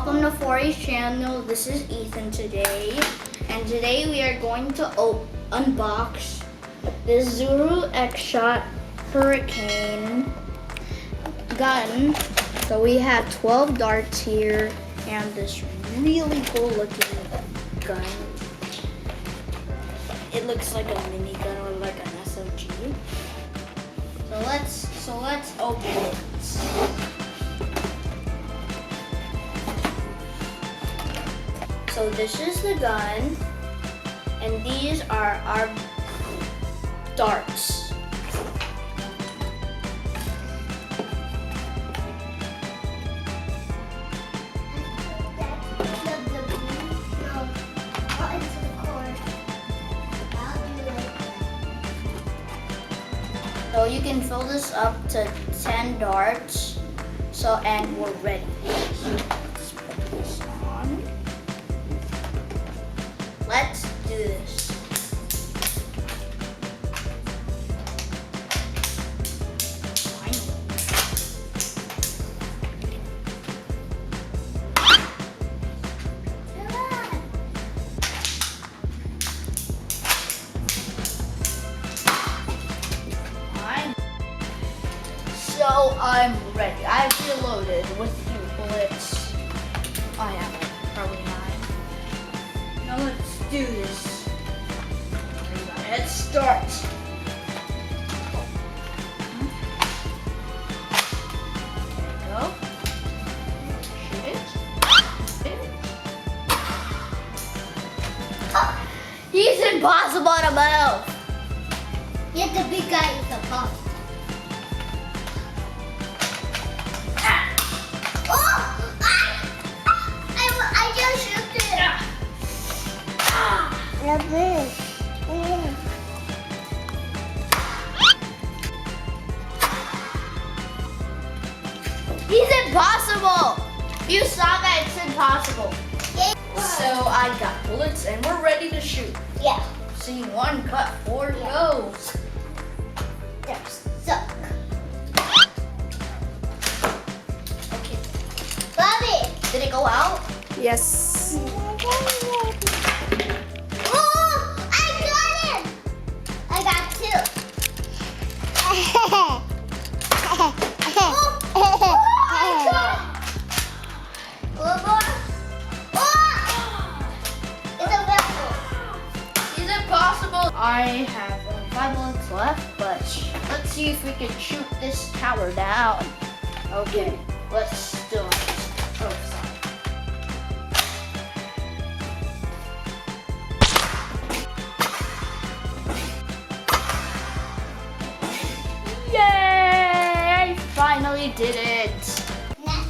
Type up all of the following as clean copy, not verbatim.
welcome to 4A's channel. This is Ethan today, and today we are going to unbox this Zuru X SHOT Hurricane gun. So we have 12 darts here and this really cool looking gun. It looks like a mini gun or like an SMG. So let's open it. So this is the gun, and these are our darts. So you can fill this up to 10 darts. And we're ready. Let's put this on. Let's do this. So I'm ready. I've reloaded with few bullets. I have probably 9. Now let's do this. Let's start. There we go. Shoot it. He's impossible to move. Yeah, the big guy is a pop. I just shoot it. Love this. He's impossible. You saw that, it's impossible. So I got bullets and we're ready to shoot. Yeah. See, 1 cut, 4 go. They're stuck. Okay. Bobby. Did it go out? Yes. Oh, I got it. I got 2. One more. Oh! It's a vessel. Is it possible? I have only 5 bullets left, but let's see if we can shoot this tower down. Okay, let's do it. Oh, sorry. Yay! I finally did it.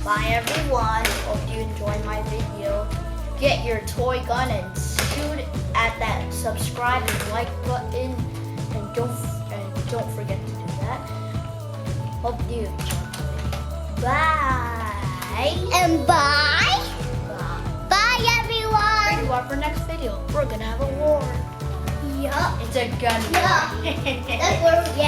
Bye everyone. Hope you enjoyed my video. Get your toy gun and shoot at that subscribe and like button, and don't forget to do that. Hope you enjoyed. Bye. And bye. Bye. Bye, everyone. Wait, what for next video? We're gonna have a war. Yup. It's a gun. Yeah. That's where we get.